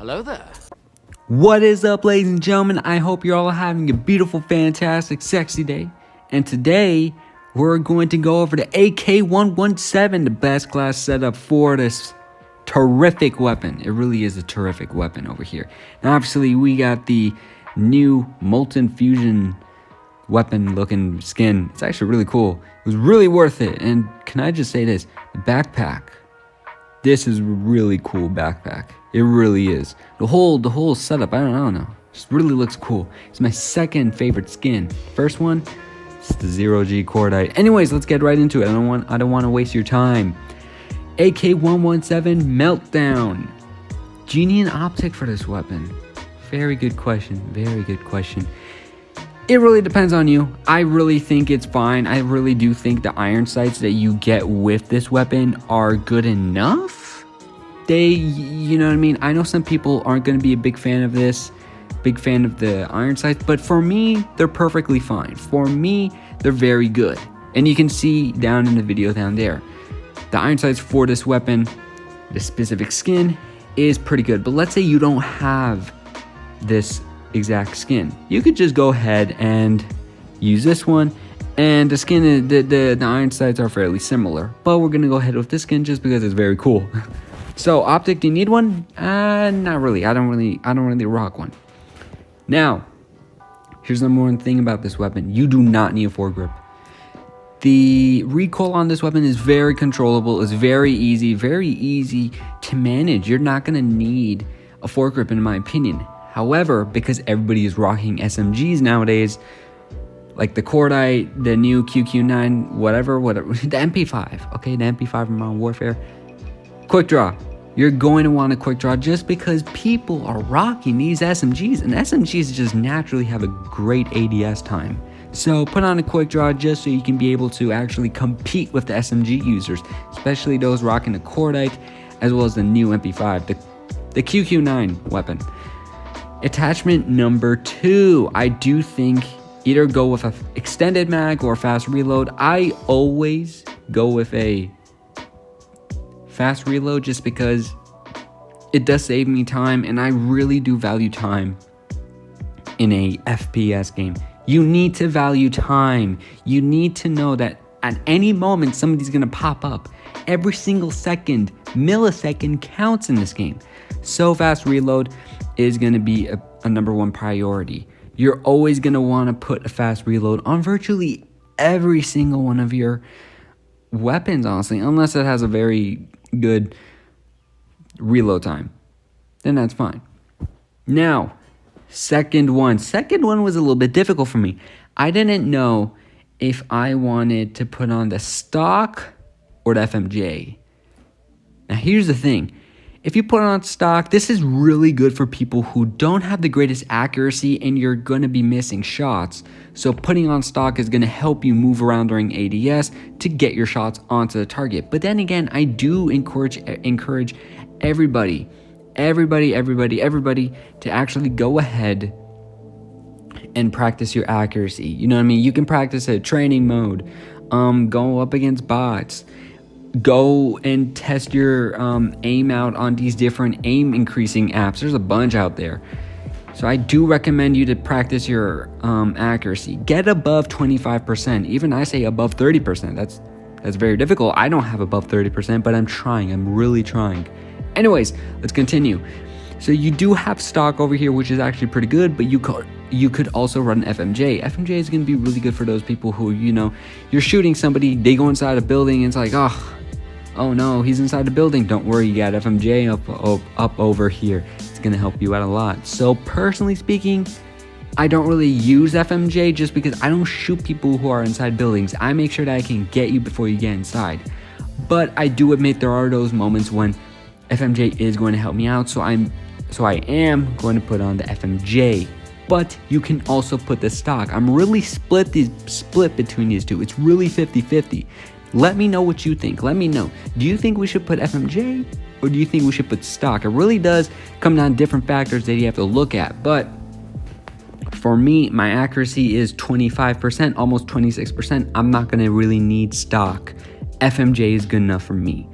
Hello there. What is up, ladies and gentlemen? I hope you're all having a beautiful, fantastic, sexy day. And today, we're going to go over the AK117, the best class setup for this terrific weapon. It really is a terrific weapon over here. Now, obviously, we got the new Molten Fusion weapon looking skin. It's actually really cool. It was really worth it. And can I just say this? The backpack. This is a really cool backpack. It really is. The whole setup, I don't know. Just really looks cool. It's my second favorite skin. First one, it's the 0G Cordite. Anyways, let's get right into it. I don't want to waste your time. AK117 Meltdown. Genie and optic for this weapon. Very good question. Very good question. It really depends on you. I really think it's fine. I really do think the iron sights that you get with this weapon are good enough. You know what I mean? I know some people aren't going to be a big fan of this, big fan of the iron sights, but for me, they're perfectly fine. For me, they're very good. And you can see down in the video down there, the iron sights for this weapon, the specific skin, is pretty good. But let's say you don't have this exact skin. You could just go ahead and use this one, and the skin, the iron sights are fairly similar. But we're going to go ahead with this skin just because it's very cool. So, optic, do you need one? Not really. I don't really rock one. Now, here's the number one thing about this weapon. You do not need a foregrip. The recoil on this weapon is very controllable. It's very easy to manage. You're not going to need a foregrip, in my opinion. However, because everybody is rocking SMGs nowadays, like the Cordite, the new QQ9, whatever, the MP5, okay, the MP5 from Modern Warfare. Quick draw. You're going to want a quick draw just because people are rocking these SMGs, and SMGs just naturally have a great ADS time. So put on a quick draw just so you can be able to actually compete with the SMG users, especially those rocking the Cordite as well as the new MP5, the QQ9 weapon. Attachment number 2, I do think either go with an extended mag or fast reload. I always go with a fast reload just because it does save me time, and I really do value time in a FPS game. You need to value time. You need to know that at any moment somebody's gonna pop up. Every single second, millisecond counts in this game. So fast reload is gonna be a number one priority. You're always gonna wanna put a fast reload on virtually every single one of your weapons, honestly, unless it has a very good reload time, then that's fine. Now, second one was a little bit difficult for me. I didn't know if I wanted to put on the stock or the FMJ. Now, here's the thing. If you put on stock, this is really good for people who don't have the greatest accuracy and you're going to be missing shots. So putting on stock is going to help you move around during ADS to get your shots onto the target. But then again, I do encourage everybody to actually go ahead and practice your accuracy. You know what I mean? You can practice a training mode, go up against bots, go and test your aim out on these different aim increasing apps. There's a bunch out there. So I do recommend you to practice your accuracy. Get above 25%. Even I say above 30%. That's very difficult. I don't have above 30%, but I'm trying. I'm really trying. Anyways, let's continue. So you do have stock over here, which is actually pretty good, but you could also run FMJ. FMJ is going to be really good for those people who, you know, you're shooting somebody, they go inside a building, and it's like, oh no, he's inside the building. Don't worry, you got FMJ up over here. It's going to help you out a lot. So personally speaking, I don't really use FMJ just because I don't shoot people who are inside buildings. I make sure that I can get you before you get inside. But I do admit there are those moments when FMJ is going to help me out, so I am going to put on the FMJ. But you can also put the stock. I'm really split between these two. It's really 50-50. Let me know what you think. Let me know. Do you think we should put FMJ or do you think we should put stock? It really does come down to different factors that you have to look at. But for me, my accuracy is 25%, almost 26%. I'm not going to really need stock. FMJ is good enough for me.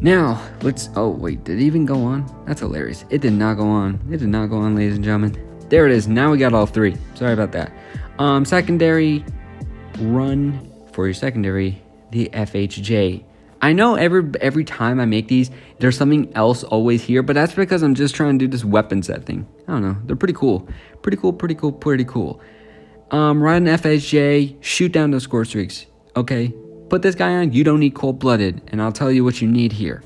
Now, let's, oh wait, did it even go on? That's hilarious. It did not go on. It did not go on, ladies and gentlemen. There it is. Now we got all three. Sorry about that. Secondary, run for your secondary, the FHJ. I know every time I make these, there's something else always here, but that's because I'm just trying to do this weapon set thing. I don't know. They're pretty cool. Pretty cool. Run FHJ, shoot down those score streaks. Okay, put this guy on. You don't need cold-blooded, and I'll tell you what you need here.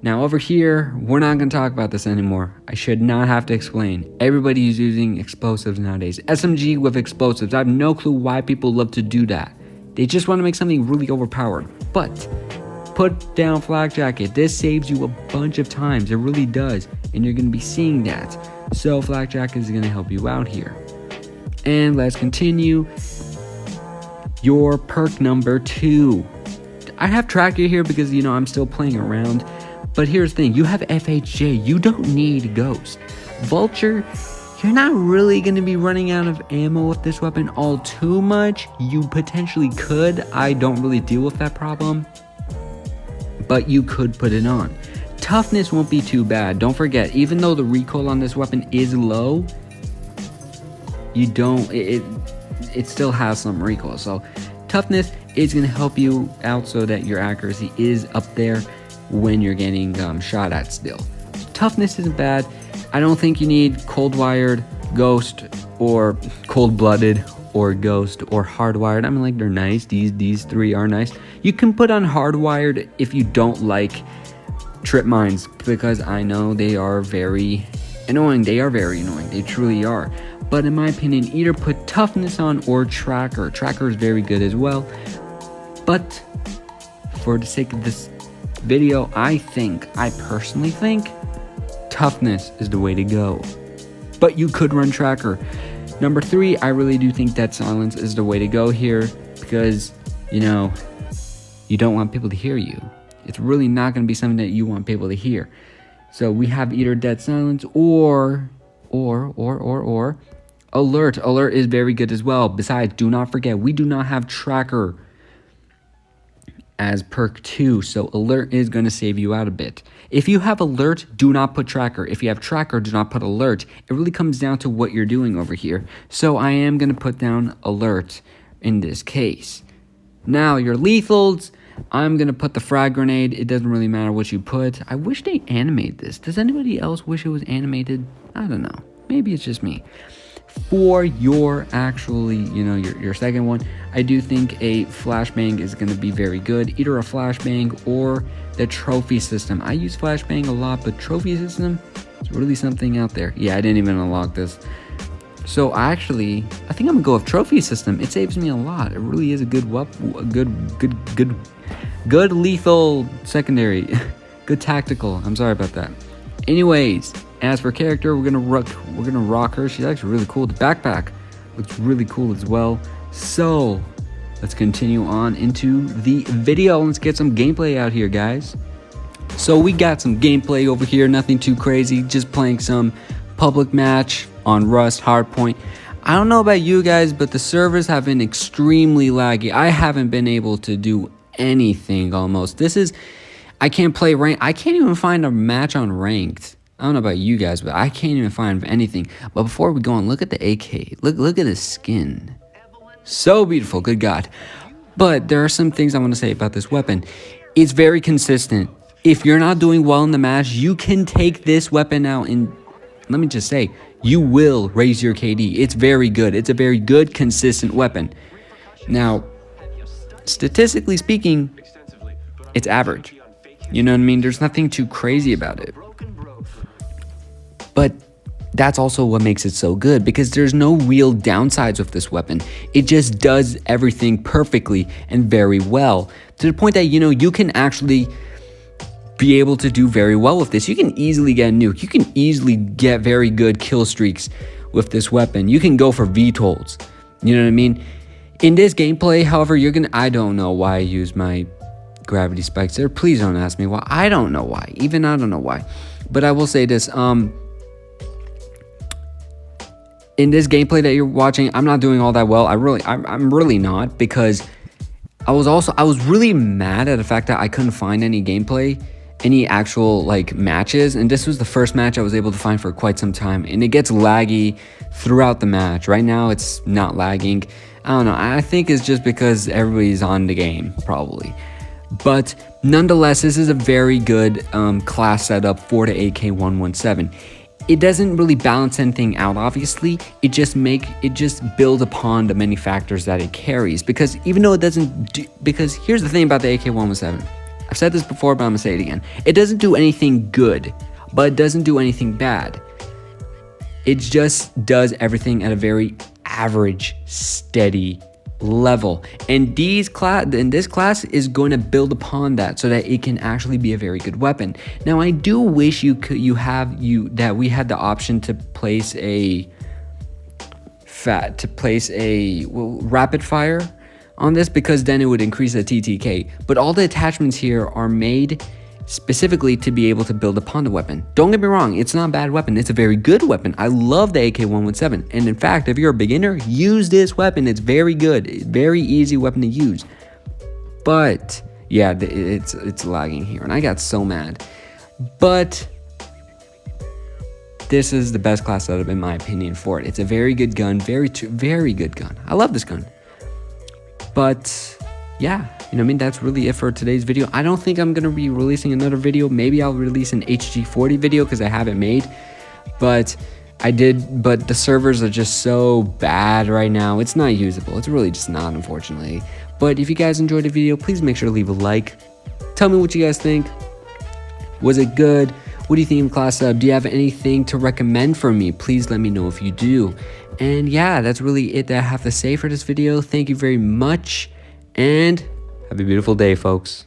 Now over here, we're not going to talk about this anymore. I should not have to explain. Everybody is using explosives nowadays. SMG with explosives. I have no clue why people love to do that. They just want to make something really overpowered. But put down flak jacket. This saves you a bunch of times. It really does. And you're going to be seeing that. So flak jacket is going to help you out here. And let's continue. Your perk number 2. I have tracker here because, you know, I'm still playing around. But here's the thing. You have FHJ. You don't need Ghost. Vulture, you're not really going to be running out of ammo with this weapon all too much. You potentially could. I don't really deal with that problem. But you could put it on. Toughness won't be too bad. Don't forget, even though the recoil on this weapon is low, you don't, it still has some recoil. So toughness is going to help you out so that your accuracy is up there when you're getting shot at still. Toughness isn't bad. I don't think you need cold-wired, ghost, or cold-blooded, or ghost, or hardwired. I mean, like, they're nice. These three are nice. You can put on hardwired if you don't like trip mines, because I know they are very annoying. They are very annoying. They truly are. But in my opinion, either put toughness on or tracker. Tracker is very good as well. But for the sake of this video, I personally think toughness is the way to go. But you could run tracker. Number 3, I really do think that silence is the way to go here, because, you know, you don't want people to hear you. It's really not going to be something that you want people to hear. So we have either dead silence or alert. Alert is very good as well. Besides, do not forget, we do not have tracker as perk 2, so alert is going to save you out a bit. If you have alert, do not put tracker. If you have tracker, do not put alert. It really comes down to what you're doing over here. So I am going to put down alert in this case. Now, your lethals, I'm going to put the frag grenade. It doesn't really matter what you put. I wish they animated this. Does anybody else wish it was animated? I don't know. Maybe it's just me. For your actually, you know, your second one, I do think a flashbang is going to be very good. Either a flashbang or the trophy system. I use flashbang a lot, but trophy system is really something out there. Yeah, I didn't even unlock this. So I think I'm gonna go with trophy system. It saves me a lot. It really is a good good lethal secondary. Good tactical. I'm sorry about that. Anyways, as for character, we're gonna rock her. She's actually really cool. The backpack looks really cool as well. So let's continue on into the video. Let's get some gameplay out here, guys. So we got some gameplay over here. Nothing too crazy. Just playing some public match on Rust Hardpoint. I don't know about you guys, but the servers have been extremely laggy. I haven't been able to do anything almost. I can't play ranked. I can't even find a match on ranked. I don't know about you guys, but I can't even find anything. But before we go on, look at the AK. Look at his skin. So beautiful, good God. But there are some things I want to say about this weapon. It's very consistent. If you're not doing well in the match, you can take this weapon out and, let me just say, you will raise your KD. It's very good. It's a very good, consistent weapon. Now, statistically speaking, it's average. You know what I mean? There's nothing too crazy about it. But that's also what makes it so good, because there's no real downsides with this weapon. It just does everything perfectly and very well, to the point that, you know, you can actually be able to do very well with this. You can easily get a nuke. You can easily get very good kill streaks with this weapon. You can go for VTOLs. You know what I mean? In this gameplay, however, I don't know why I use my gravity spikes there. Please don't ask me why. I don't know why. Even I don't know why. But I will say this, in this gameplay that you're watching, I'm not doing all that well. I'm really not, because I was really mad at the fact that I couldn't find any gameplay, any actual like matches, and this was the first match I was able to find for quite some time, and it gets laggy throughout the match. Right now it's not lagging. I don't know, I think it's just because everybody's on the game probably. But nonetheless, this is a very good class setup for the AK117. It doesn't really balance anything out, obviously. It just builds upon the many factors that it carries. Because even though it doesn't do, because here's the thing about the AK117. I've said this before, but I'm gonna say it again. It doesn't do anything good, but it doesn't do anything bad. It just does everything at a very average, steady level, and this class is going to build upon that so that it can actually be a very good weapon. Now, I do wish that we had the option to place a rapid fire on this, because then it would increase the TTK. But all the attachments here are made specifically to be able to build upon the weapon. Don't get me wrong, it's not a bad weapon, it's a very good weapon. I love the AK117, and in fact, if you're a beginner, use this weapon. It's very good, very easy weapon to use. But yeah, it's lagging here, and I got so mad. But this is the best class setup in my opinion for it. It's a very good gun, very good gun. I love this gun. But yeah, you know what I mean? That's really it for today's video. I don't think I'm going to be releasing another video. Maybe I'll release an HG40 video because I have it made. But the servers are just so bad right now. It's not usable. It's really just not, unfortunately. But if you guys enjoyed the video, please make sure to leave a like. Tell me what you guys think. Was it good? What do you think of class setup? Do you have anything to recommend for me? Please let me know if you do. And yeah, that's really it that I have to say for this video. Thank you very much. And have a beautiful day, folks.